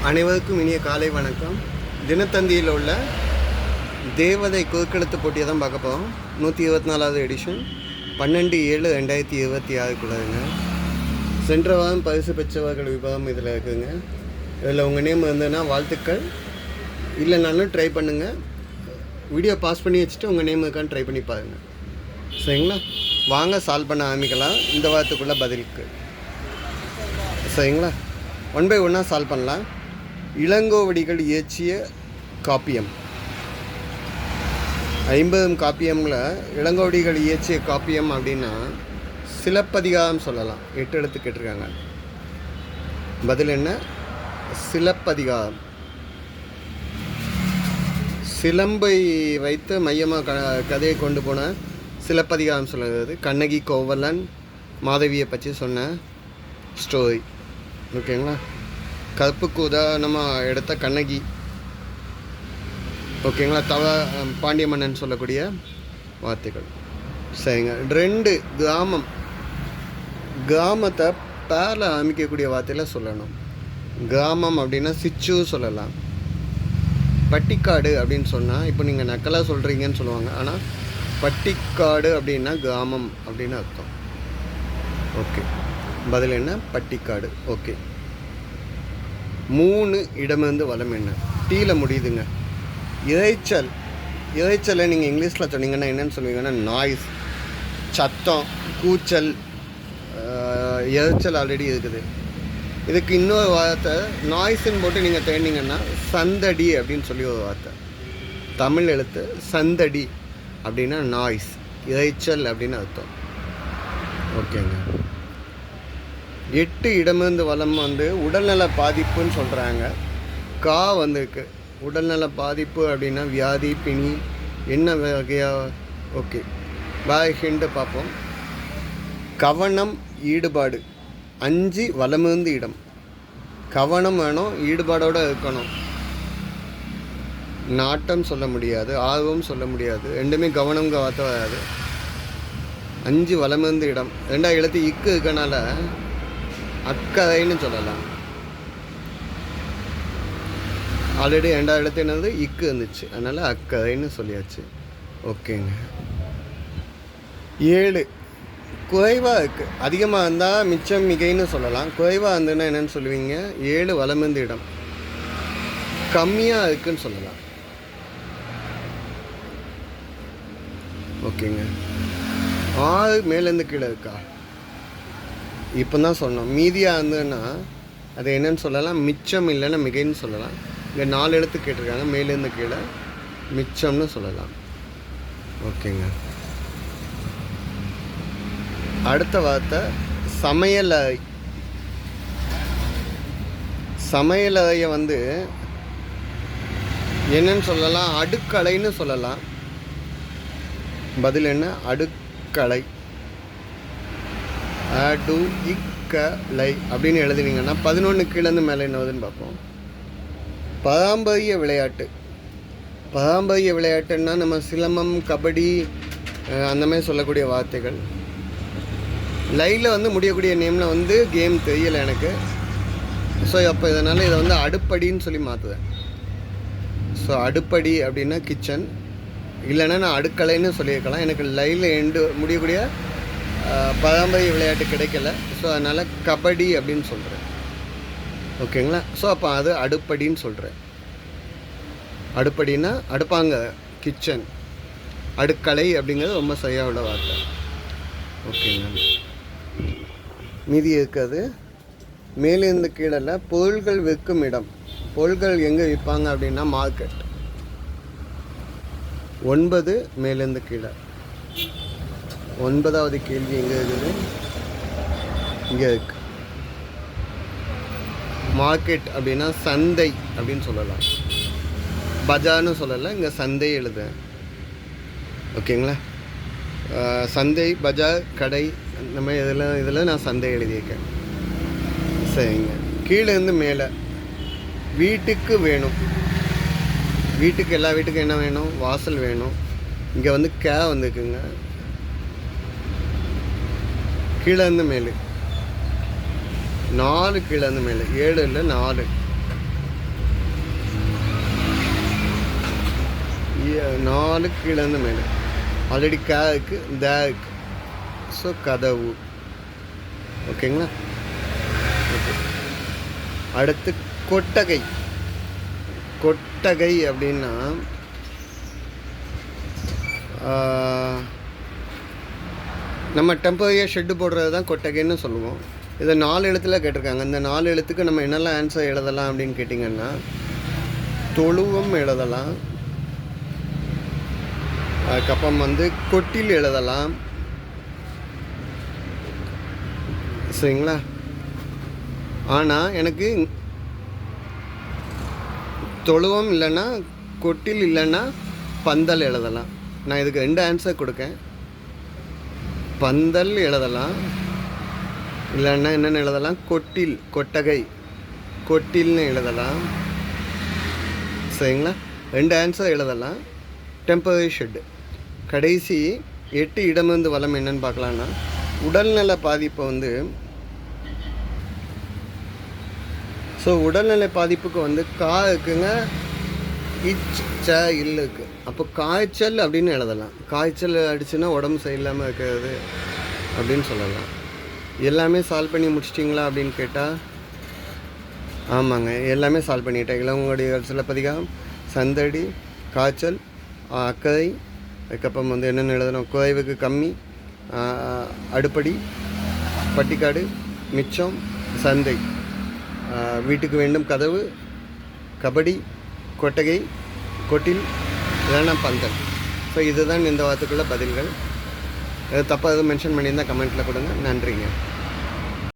அனைவருக்கும் இனிய காலை வணக்கம். தினத்தந்தியில் உள்ள தேவதை குறுக்கெழுத்து போட்டியை தான் பார்க்க போகிறோம். 124வது எடிஷன் 12/7/2026 சென்ற வாரம் பரிசு பெற்றவர்கள் விபரம் இதில் இருக்குதுங்க. இதில் உங்கள் நேம் இருந்ததுன்னா வாழ்த்துக்கள், இல்லைனாலும் ட்ரை பண்ணுங்கள். வீடியோ பாஸ் பண்ணி வச்சுட்டு உங்கள் நேம் இருக்கான்னு ட்ரை பண்ணி பாருங்கள். சரிங்களா? வாங்க சால்வ் பண்ண ஆரம்பிக்கலாம். இந்த வாரத்துக்குள்ளே பதிலுக்கு சரிங்களா? 1 by 1 சால்வ் பண்ணலாம். இளங்கோவடிகள் இயற்றிய காப்பியம் 50 காப்பியமில் இளங்கோவடிகள் இயற்றிய காப்பியம் அப்படின்னா சிலப்பதிகாரம் சொல்லலாம். 8 எழுத்து கேட்டிருக்காங்க. பதில் என்ன? சிலப்பதிகாரம். சிலம்பை வைத்து மையமாக கதையை கொண்டு போன சிலப்பதிகாரம் சொல்லுறது. கண்ணகி கோவலன் மாதவியை பற்றி சொன்ன ஸ்டோரி. ஓகேங்களா? கற்புக்கு உதாரணமாக எடுத்த கண்ணகி. ஓகேங்களா? பாண்டிய மன்னன் சொல்லக்கூடிய வார்த்தைகள். சரிங்க. 2 கிராமத்தை பேரில் அமைக்கக்கூடிய வார்த்தையில் சொல்லணும். கிராமம் அப்படின்னா சிச்சு சொல்லலாம். பட்டிக்காடு அப்படின்னு சொன்னால் இப்போ நீங்கள் நக்கலாக சொல்கிறீங்கன்னு சொல்லுவாங்க. ஆனால் பட்டிக்காடு அப்படின்னா கிராமம் அப்படின்னு அர்த்தம். ஓகே, பதில் என்ன? பட்டிக்காடு. ஓகே. 3 இடமிருந்து வலம் என்ன? டீயில் முடியுதுங்க. இறைச்சலை நீங்கள் இங்கிலீஷில் சொன்னீங்கன்னா என்னென்னு சொல்லுவீங்கன்னா நாய்ஸ், சத்தம், கூச்சல், இறைச்சல் ஆல்ரெடி இருக்குது. இதுக்கு இன்னொரு வார்த்தை நாய்ஸுன்னு போட்டு நீங்கள் தேடினீங்கன்னா சந்தடி அப்படின்னு சொல்லி ஒரு வார்த்தை. தமிழ் எழுத்து சந்தடி அப்படின்னா நாய்ஸ், இறைச்சல் அப்படின்னு அர்த்தம். ஓகேங்க. 8 இடமிருந்து வலம் உடல்நல பாதிப்புன்னு சொல்கிறாங்க. கா வந்திருக்கு. உடல்நல பாதிப்பு அப்படின்னா வியாதி, பிணி, என்ன வகையாக? ஓகே, பாய் ஹிண்டு பார்ப்போம். கவனம், ஈடுபாடு. 5 வலமிருந்து இடம். கவனம் வேணும், ஈடுபாடோடு இருக்கணும். நாட்டம் சொல்ல முடியாது, ஆர்வம் சொல்ல முடியாது. ரெண்டுமே கவனம்ங்க வார்த்தை வராது. 5 வலமிருந்து இடம். 2 எழுத்து இக்கு இருக்கனால அக்கறைன்னு சொல்லலாம். ஆல்ரெடி 2 எழுத்து என்னது இக்கு இருந்துச்சு, அதனால் அக்கறைன்னு சொல்லியாச்சு. ஓகேங்க. 7 குறைவாக இருக்குது. அதிகமாக இருந்தால் மிச்சம் மிகைன்னு சொல்லலாம். குறைவாக இருந்துன்னா என்னென்னு சொல்லுவீங்க? 7 வலமிருந்து இடம். கம்மியாக இருக்குன்னு சொல்லலாம். ஓகேங்க. 6 மேலேருந்து கீழே இருக்கா? இப்போ தான் சொன்னோம். மீதியாக இருந்ததுன்னா அது என்னன்னு சொல்லலாம்? மிச்சம் இல்லைன்னா மிகைன்னு சொல்லலாம். இங்கே 4 எழுத்து கேட்டிருக்காங்க. மேலேருந்து கீழே மிச்சம்னு சொல்லலாம். ஓகேங்க. அடுத்த வார்த்தை சமையலறை. சமையலறையை என்னன்னு சொல்லலாம்? அடுக்கலைன்னு சொல்லலாம். பதில் என்ன? அடுக்கலை. இக்கலை அப்படின்னு எழுதுனீங்கன்னா 11 கீழேருந்து மேலே என்னதுன்னு பார்ப்போம். பாரம்பரிய விளையாட்டு. பாரம்பரிய விளையாட்டுன்னா நம்ம சிலம்பம், கபடி அந்த மாதிரி சொல்லக்கூடிய வார்த்தைகள். லைவில் முடியக்கூடிய நேமில் கேம் தெரியலை எனக்கு. ஸோ அப்போ இதனால் இதை அடுப்படின்னு சொல்லி மாற்றுவேன். ஸோ அடுப்படி அப்படின்னா கிச்சன், இல்லைன்னா நான் அடுக்கலைன்னு சொல்லியிருக்கலாம். எனக்கு லைவில் முடியக்கூடிய பாரம்பரிய விளையாட்டு கிடைக்கல. ஸோ அதனால் கபடி அப்படின்னு சொல்கிறேன். ஓகேங்களா? ஸோ அப்போ அது அடுப்படின்னு சொல்கிறேன். அடுப்படின்னா அடுப்பாங்க, கிச்சன். அடுக்கலை அப்படிங்கிறது ரொம்ப சரியாக உள்ள வார்த்தை. ஓகேங்க. மீதி இருக்காது. மேலேருந்து கீழே பொருள்கள் விற்கும் இடம். பொருள்கள் எங்கே விற்பாங்க அப்படின்னா மார்க்கெட். 9 மேலேருந்து கீழே. 9வது கேள்வி எங்கே இருக்குது? இங்கே இருக்கு. மார்க்கெட் அப்படின்னா சந்தை அப்படின்னு சொல்லலாம். பஜார்னு சொல்லலாம். இங்கே சந்தை எழுதுறேன். ஓகேங்களா? சந்தை, பஜார், கடை, இந்த மாதிரி இதில் நான் சந்தை எழுதியிருக்கேன். சரிங்க. கீழேருந்து மேலே வீட்டுக்கு வேணும். வீட்டுக்கு எல்லா வீட்டுக்கும் என்ன வேணும்? வாசல் வேணும். இங்கே கே வந்துருக்குங்க. கீழேருந்து மேலே 4 கீழேருந்து மேலே 7 இல்லை 4 4 கீழேருந்து மேலே. ஆல்ரெடி இருக்கு, இருக்கு. ஸோ கதவு. ஓகேங்களா? ஓகே. அடுத்து கொட்டகை. கொட்டகை அப்படின்னா நம்ம டெம்பரரியாக ஷெட்டு போடுறது தான் கொட்டகைன்னு சொல்லுவோம். இதை 4 எழுத்தில் கேட்டிருக்காங்க. இந்த 4 எழுத்துக்கு நம்ம என்னெல்லாம் ஆன்சர் எழுதலாம் அப்படின்னு கேட்டிங்கன்னா, தொழுவம் எழுதலாம், அதுக்கப்புறம் கொட்டில் எழுதலாம். சரிங்களா? ஆனால் எனக்கு தொழுவம் இல்லைன்னா கொட்டில் இல்லைன்னா பந்தல் எழுதலாம். நான் இதுக்கு 2 ஆன்சர் கொடுக்கேன். பந்தல் எழுதலாம், இல்லைன்னா என்னென்னு எழுதலாம், கொட்டில், கொட்டகை, கொட்டில்னு எழுதலாம். சரிங்களா? 2 ஆன்சர் எழுதலாம். Temporary shed. கடைசி 8 இடமிருந்து வளம் என்னன்னு பார்க்கலான்னா, உடல்நல பாதிப்பை ஸோ உடல்நிலை பாதிப்புக்கு கா இருக்குங்க, இல்லுக்கு. அப்போ காய்ச்சல் அப்படின்னு எழுதலாம். காய்ச்சல் அடிச்சுன்னா உடம்பு சரியில்லாமல் இருக்கிறது அப்படின்னு சொல்லலாம். எல்லாமே சால்வ் பண்ணி முடிச்சிட்டிங்களா அப்படின்னு கேட்டால், ஆமாங்க, எல்லாமே சால்வ் பண்ணிட்டேன். இளவங்களுடைய சிலப்பதிகாரம், சந்தடி, காய்ச்சல், அக்கறை, அதுக்கப்புறம் என்னென்னு எழுதணும், குறைவுக்கு கம்மி, அடுப்படி, பட்டிக்காடு, மிச்சம், சந்தை, வீட்டுக்கு வேண்டும் கதவு, கபடி, கொட்டகை, கொட்டில், இல்லைன்னா பந்தல். ஸோ இதுதான் இந்த வாரத்துக்குள்ள பதில்கள். தப்பாக எதுவும் மென்ஷன் பண்ணியிருந்தால் கமெண்ட்டில் கொடுங்க. நன்றிங்க.